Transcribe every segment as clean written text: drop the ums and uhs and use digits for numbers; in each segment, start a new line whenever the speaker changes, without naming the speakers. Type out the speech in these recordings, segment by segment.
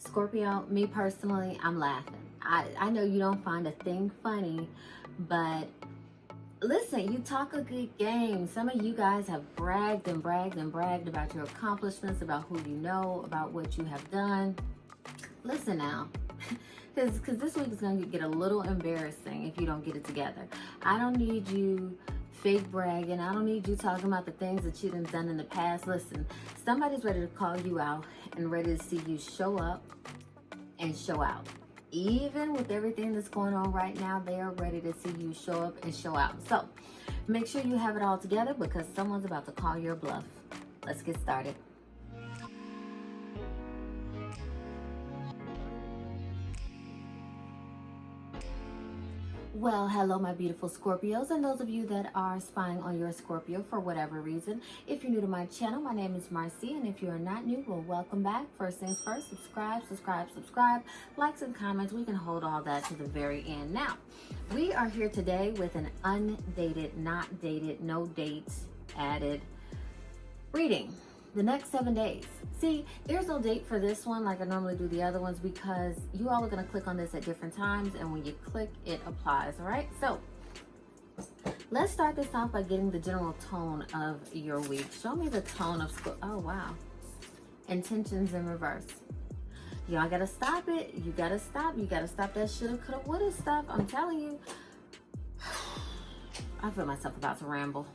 Scorpio, me personally, I'm laughing. I know you don't find a thing funny, but listen, you talk a good game. Some of you guys have bragged and bragged and bragged about your accomplishments, about who you know, about what you have done. Listen now, because this week is going to get a little embarrassing if you don't get it together. I don't need you fake bragging. I don't need you talking about the things that you done in the past. Listen, somebody's ready to call you out and ready to see you show up and show out. Even with everything that's going on right now, they are ready to see you show up and show out. So make sure you have it all together because someone's about to call your bluff. Let's get started. Well, hello, my beautiful Scorpios, and those of you that are spying on your Scorpio for whatever reason. If you're new to my channel, my name is Marcy, and if you are not new, well, welcome back. First things first, subscribe. Likes and comments, we can hold all that to the very end. Now, we are here today with an undated, not dated, no dates added reading. The next 7 days. See, there's no date for this one like I normally do the other ones because you all are going to click on this at different times, and when you click, it applies. All right, so let's start this off by getting the general tone of your week. Show me the tone of oh wow, intentions in reverse. Y'all gotta stop it. You gotta stop that shoulda, coulda, woulda stuff. I'm telling you, I feel myself about to ramble.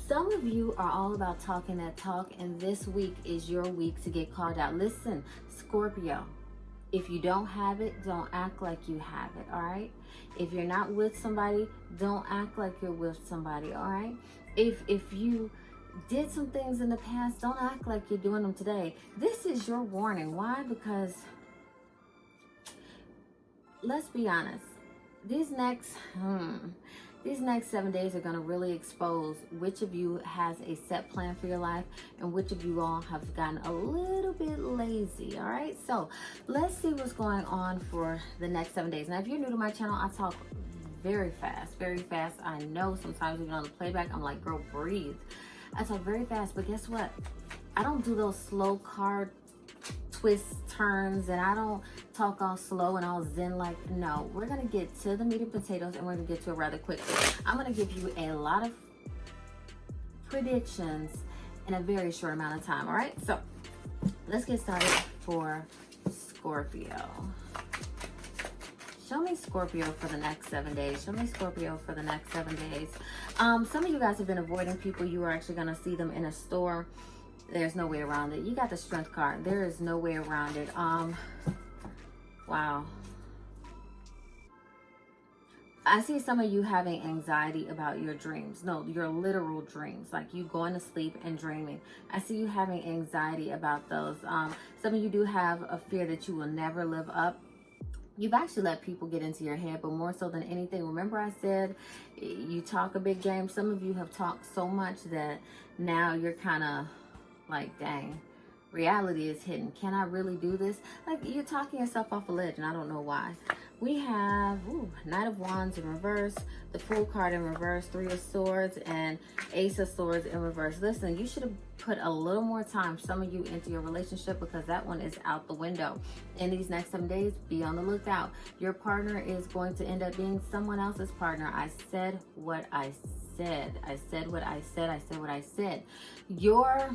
Some of you are all about talking that talk, and this week is your week to get called out. Listen, Scorpio, if you don't have it, don't act like you have it, all right? If you're not with somebody, don't act like you're with somebody, all right? If you did some things in the past, don't act like you're doing them today. This is your warning. Why? Because let's be honest, these next 7 days are going to really expose which of you has a set plan for your life and which of you all have gotten a little bit lazy. All right, so let's see what's going on for the next 7 days. Now, if you're new to my channel, I talk very fast. I know sometimes even on the playback, I'm like, girl, breathe. I talk very fast, but guess what? I don't do those slow card twists, turns, and I don't talk all slow and all zen like. No, we're gonna get to the meat and potatoes, and we're gonna get to it rather quickly. I'm gonna give you a lot of predictions in a very short amount of time. All right, so let's get started for Scorpio. Show me Scorpio for the next 7 days. Show me Scorpio for the next 7 days. Some of you guys have been avoiding people. You are actually gonna see them in a store. There's no way around it. You got the strength card. There is no way around it. Wow. I see some of you having anxiety about your dreams. No, your literal dreams, like you going to sleep and dreaming. I see you having anxiety about those. Some of you do have a fear that you will never live up. You've actually let people get into your head, but more so than anything, remember I said you talk a big game. Some of you have talked so much that now you're kind of like, dang, reality is hidden. Can I really do this? Like, you're talking yourself off a ledge, and I don't know why. We have Knight of Wands in reverse, the Fool card in reverse, Three of Swords, and Ace of Swords in reverse. Listen, you should have put a little more time, some of you, into your relationship because that one is out the window. In these next 7 days, be on the lookout. Your partner is going to end up being someone else's partner. I said what I said. I said what I said. I said what I said. Your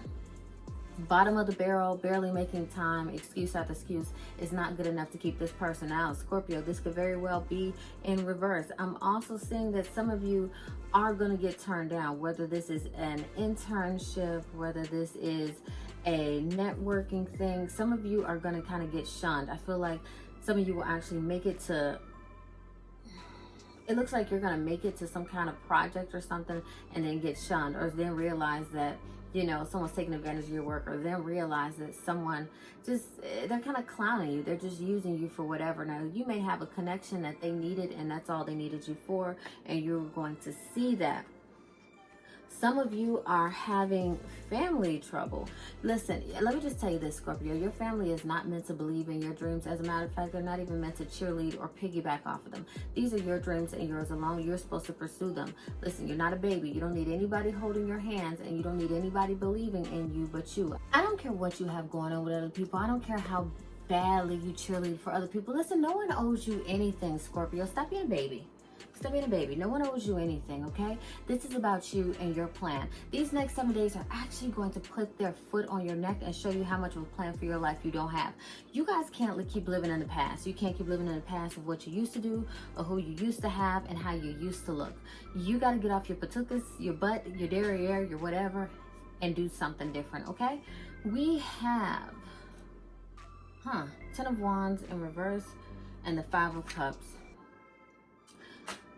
bottom of the barrel, barely making time, excuse after excuse is not good enough to keep this person out. Scorpio, this could very well be in reverse. I'm also seeing that some of you are going to get turned down, whether this is an internship, whether this is a networking thing. Some of you are going to kind of get shunned. I feel like some of you will actually make it to, it looks like you're going to make it to some kind of project or something and then get shunned, or then realize that, you know, someone's taking advantage of your work, or then realize that someone just, they're kind of clowning you. They're just using you for whatever. Now, you may have a connection that they needed and that's all they needed you for, and you're going to see that. Some of you are having family trouble. Listen, let me just tell you this, Scorpio. Your family is not meant to believe in your dreams. As a matter of fact, they're not even meant to cheerlead or piggyback off of them. These are your dreams and yours alone. You're supposed to pursue them. Listen, you're not a baby. You don't need anybody holding your hands, and you don't need anybody believing in you but you. I don't care what you have going on with other people. I don't care how badly, you cheerlead for other people. Listen, no one owes you anything, Scorpio. Stop being a baby. Stop being a baby. No one owes you anything, okay? This is about you and your plan. These next 7 days are actually going to put their foot on your neck and show you how much of a plan for your life you don't have. You guys can't keep living in the past. You can't keep living in the past of what you used to do or who you used to have and how you used to look. You got to get off your patukas, your butt, your derriere, your whatever, and do something different, okay? We have, 10 of Wands in reverse and the 5 of Cups.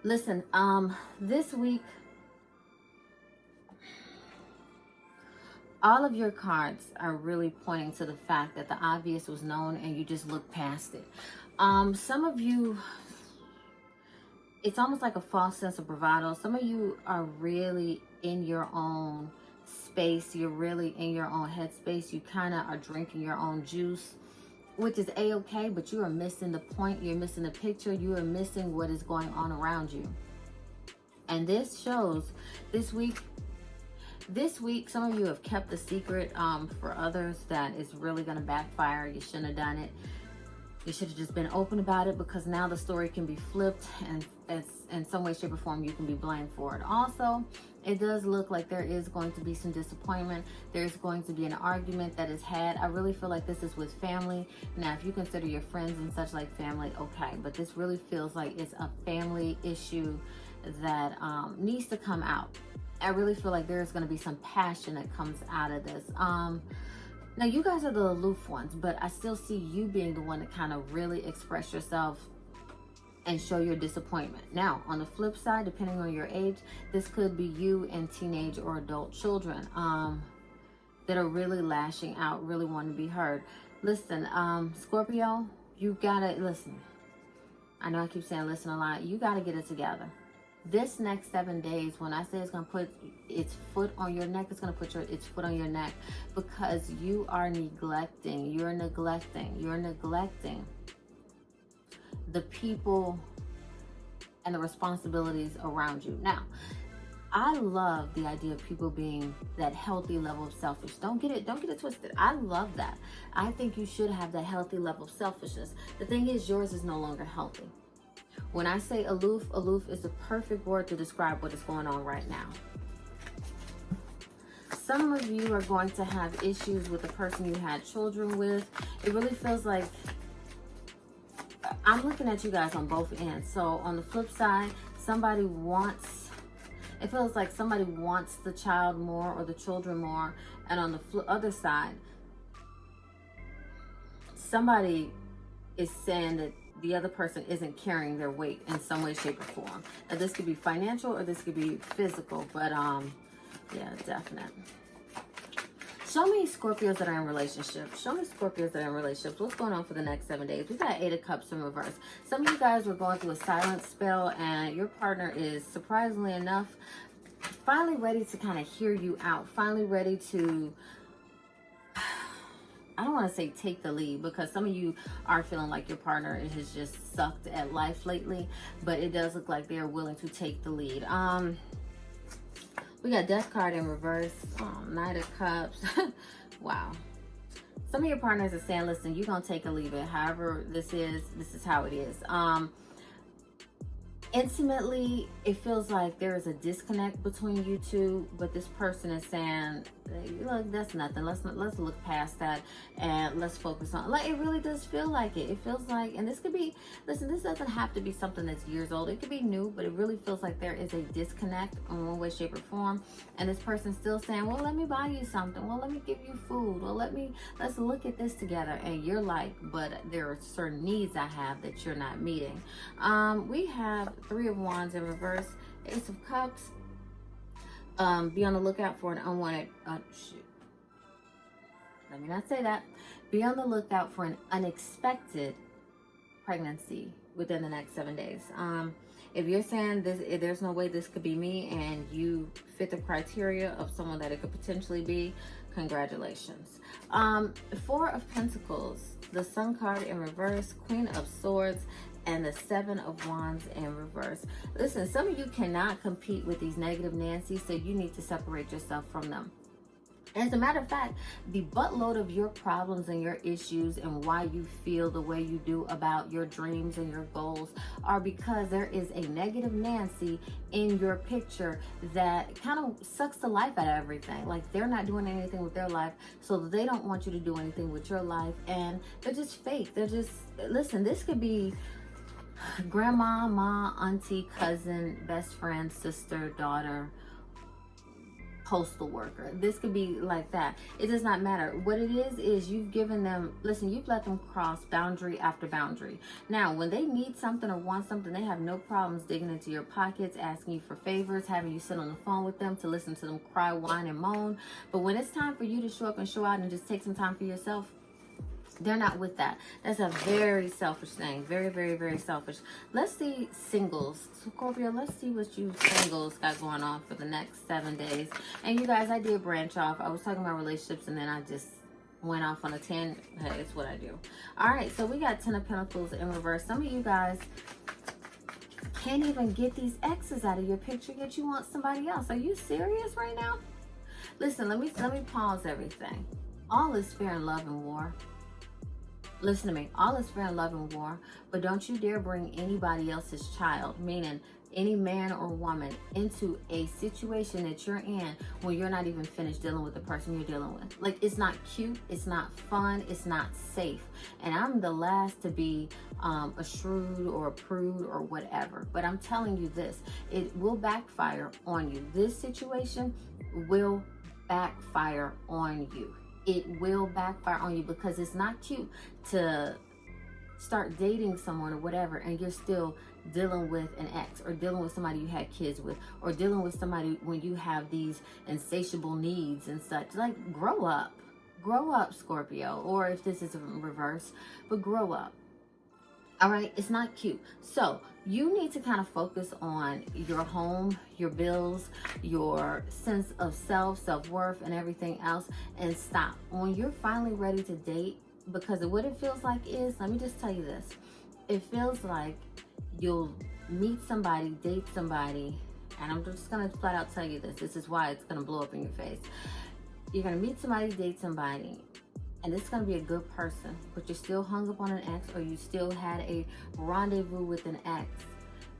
Listen, this week, all of your cards are really pointing to the fact that the obvious was known and you just looked past it. Some of you, it's almost like a false sense of bravado. Some of you are really in your own space. You're really in your own headspace. You kind of are drinking your own juice, which is a-okay, but you are missing the point. You're missing the picture. You are missing what is going on around you. And this shows this week, some of you have kept the secret for others that is really going to backfire. You shouldn't have done it. You should have just been open about it, because now the story can be flipped and in some way, shape, or form you can be blamed for it. Also, it does look like there is going to be some disappointment. There's going to be an argument that is had. I really feel like this is with family. Now, if you consider your friends and such like family, okay. But this really feels like it's a family issue that needs to come out. I really feel like there's going to be some passion that comes out of this. Now, you guys are the aloof ones, but I still see you being the one to kind of really express yourself and show your disappointment. Now, on the flip side, depending on your age, this could be you and teenage or adult children that are really lashing out, really wanting to be heard. Listen, Scorpio, you gotta listen. I know I keep saying listen a lot. You gotta get it together. This next 7 days, when I say it's going to put its foot on your neck, it's going to put its foot on your neck, because you are neglecting. You're neglecting the people and the responsibilities around you. Now, I love the idea of people being that healthy level of selfish. Don't get it twisted. I love that. I think you should have that healthy level of selfishness. The thing is, yours is no longer healthy. When I say aloof, aloof is the perfect word to describe what is going on right now. Some of you are going to have issues with the person you had children with. It really feels like, I'm looking at you guys on both ends. So on the flip side, it feels like somebody wants the child more or the children more. And on the other side, somebody is saying that the other person isn't carrying their weight in some way, shape, or form. Now, this could be financial or this could be physical, but yeah, definite. Show me Scorpios that are in relationships. Show me Scorpios that are in relationships. What's going on for the next 7 days? We got 8 of Cups in reverse. Some of you guys were going through a silent spell, and your partner is, surprisingly enough, finally ready to kind of hear you out. Finally ready to, I don't want to say take the lead, because some of you are feeling like your partner has just sucked at life lately, but it does look like they're willing to take the lead. We got Death card in reverse. Knight of Cups. Wow. Some of your partners are saying, listen, you're going to take or leave it. However this is how it is. Intimately, it feels like there is a disconnect between you two, but this person is saying, look, that's nothing. Let's look past that and let's focus on, like, it really does feel like it. It feels like, and this could be, listen, this doesn't have to be something that's years old. It could be new, but it really feels like there is a disconnect in one way, shape, or form. And this person's still saying, well, let me buy you something. Well, let me give you food. Well, let's look at this together. And you're like, but there are certain needs I have that you're not meeting. We have 3 of Wands in reverse, Ace of Cups. Be on the lookout for an unwanted, let me not say that. Be on the lookout for an unexpected pregnancy within the next 7 days. If you're saying there's no way this could be me, and you fit the criteria of someone that it could potentially be, congratulations. 4 of Pentacles, the Sun card in reverse, Queen of Swords, and the 7 of Wands in reverse. Listen, some of you cannot compete with these negative Nancy's, so you need to separate yourself from them. As a matter of fact, the buttload of your problems and your issues and why you feel the way you do about your dreams and your goals are because there is a negative Nancy in your picture that kind of sucks the life out of everything. Like they're not doing anything with their life, so they don't want you to do anything with your life, and they're just fake. They're just, listen, this could be grandma, mom, auntie, cousin, best friend, sister, daughter, postal worker. This could be like that. It does not matter. What it is you've given them, listen, you've let them cross boundary after boundary. Now, when they need something or want something, they have no problems digging into your pockets, asking you for favors, having you sit on the phone with them to listen to them cry, whine, and moan. But when it's time for you to show up and show out and just take some time for yourself, they're not with that. That's a very selfish thing. Very, very, very selfish. Let's see singles. Scorpio, let's see what you singles got going on for the next 7 days. And you guys, I did branch off. I was talking about relationships and then I just went off on a 10. Hey, it's what I do. All right, so we got 10 of Pentacles in reverse. Some of you guys can't even get these exes out of your picture, yet you want somebody else. Are you serious right now? Listen, let me pause everything. All is fair in love and war. Listen to me, all is fair in love and war, but don't you dare bring anybody else's child, meaning any man or woman, into a situation that you're in when you're not even finished dealing with the person you're dealing with. Like, it's not cute, it's not fun, it's not safe. And I'm the last to be a shrew or a prude or whatever, but I'm telling you this, it will backfire on you. This situation will backfire on you. It will backfire on you because it's not cute to start dating someone or whatever and you're still dealing with an ex, or dealing with somebody you had kids with, or dealing with somebody when you have these insatiable needs and such. Like, grow up, Scorpio, or if this is in reverse, but grow up. All right, it's not cute. So you need to kind of focus on your home, your bills, your sense of self, self-worth, and everything else, and stop. When you're finally ready to date, because what it feels like is, let me just tell you this. It feels like you'll meet somebody, date somebody, and I'm just going to flat out tell you this. This is why it's going to blow up in your face. You're going to meet somebody, date somebody, and it's going to be a good person, but you're still hung up on an ex, or you still had a rendezvous with an ex.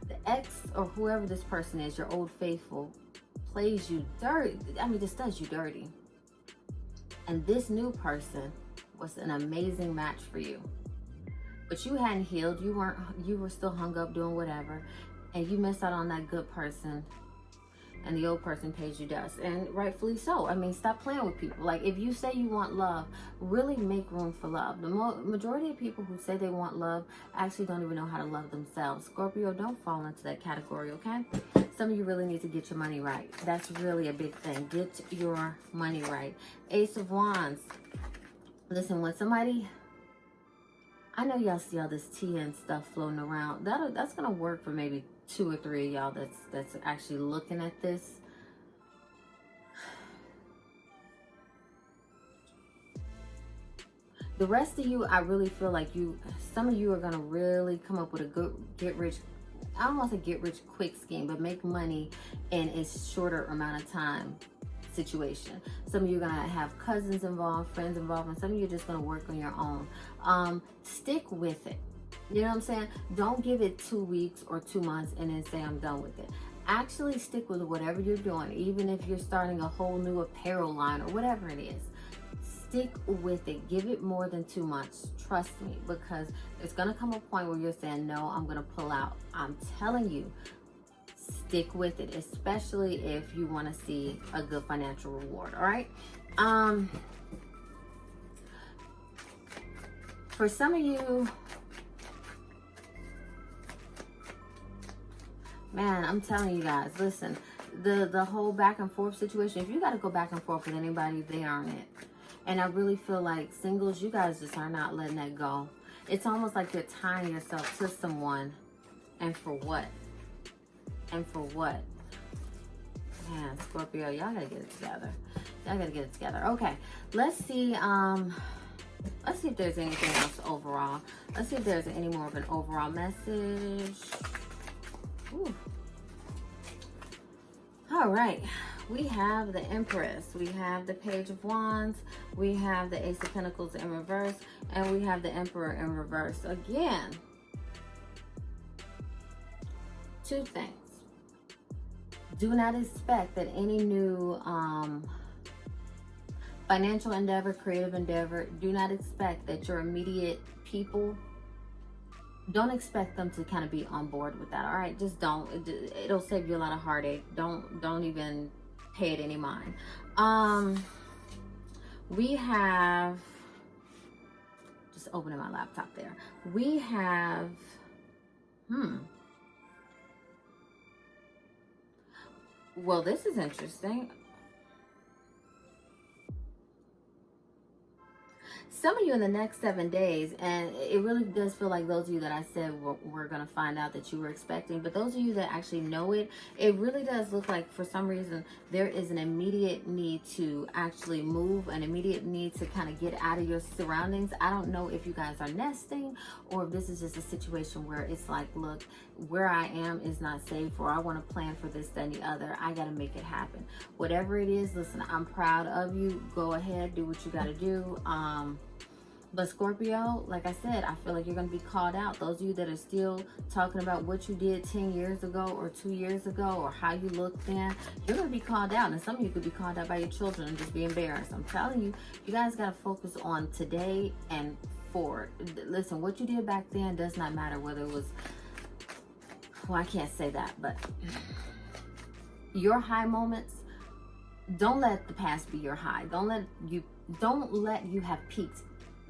The ex, or whoever this person is, your old faithful, plays you dirty. I mean, just does you dirty. And this new person was an amazing match for you. But you hadn't healed. You were still hung up doing whatever. And you missed out on that good person. And the old person pays you dust, and rightfully so. I mean, stop playing with people. Like, if you say you want love, really make room for love. The majority of people who say they want love actually don't even know how to love themselves. Scorpio, don't fall into that category, okay? Some of you really need to get your money right. That's really a big thing. Get your money right. Ace of Wands. Listen, when somebody, I know y'all see all this tea and stuff floating around. That's gonna work for maybe 2 or 3 of y'all that's actually looking at this. The rest of you, I really feel like some of you are gonna really come up with a good I don't want to say get rich quick scheme, but make money in a shorter amount of time situation. Some of you are gonna have cousins involved, friends involved, and some of you are just gonna work on your own. Stick with it. You know what I'm saying? Don't give it 2 weeks or 2 months and then say I'm done with it. Actually stick with whatever you're doing, even if you're starting a whole new apparel line or whatever it is. Stick with it. Give it more than 2 months. Trust me, because it's going to come a point where you're saying, no, I'm going to pull out. I'm telling you, stick with it, especially if you want to see a good financial reward. All right. For some of you, man, I'm telling you guys, listen, the whole back and forth situation, if you got to go back and forth with anybody, they aren't it. And I really feel like singles, you guys just are not letting that go. It's almost like you're tying yourself to someone. And for what? And for what? Man, Scorpio, y'all gotta get it together. Y'all gotta get it together. Okay, let's see if there's anything else overall. Let's see if there's any more of an overall message. Ooh. All right. We have the Empress, we have the Page of Wands, we have the Ace of Pentacles in reverse, and we have the Emperor in reverse. Again, two things. Do not expect that any new financial endeavor, creative endeavor, do not expect that your immediate people, don't expect them to kind of be on board with that. All right, just don't. It'll save you a lot of heartache. Don't even pay it any mind. We have, just opening my laptop there. We have, well, this is interesting. Some of you in the next 7 days, and it really does feel like those of you that I said we're going to find out that you were expecting, but those of you that actually know it, it really does look like for some reason there is an immediate need to actually move, an immediate need to kind of get out of your surroundings. I don't know if you guys are nesting or if this is just a situation where it's like, look, where I am is not safe, or I want to plan for this, then the other. I got to make it happen. Whatever it is, listen, I'm proud of you. Go ahead, do what you got to do. But Scorpio, like I said, I feel like you're going to be called out. Those of you that are still talking about what you did 10 years ago or 2 years ago or how you looked then, you're going to be called out. And some of you could be called out by your children and just be embarrassed. I'm telling you, you guys got to focus on today and forward. Listen, what you did back then does not matter, whether it was, well, I can't say that, but your high moments, don't let the past be your high. Don't let you have peaked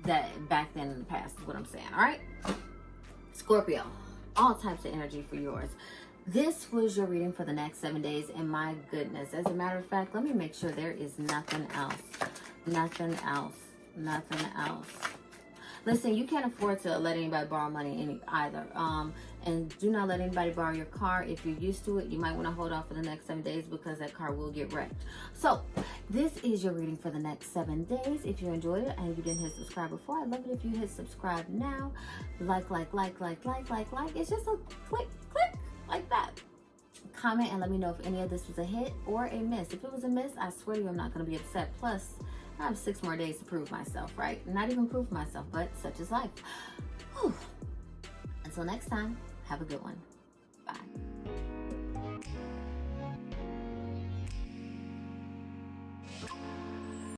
that back then in the past is what I'm saying. All right, Scorpio, all types of energy for yours. This was your reading for the next 7 days, and my goodness, as a matter of fact, let me make sure there is nothing else. Listen, you can't afford to let anybody borrow money either. And do not let anybody borrow your car. If you're used to it, you might want to hold off for the next 7 days because that car will get wrecked. So this is your reading for the next 7 days. If you enjoyed it and you didn't hit subscribe before, I'd love it if you hit subscribe now. Like. It's just a click like that. Comment and let me know if any of this was a hit or a miss. If it was a miss, I swear to you, I'm not going to be upset. Plus, I have 6 more days to prove myself, right? Not even prove myself, but such is life. Whew. Until next time, have a good one.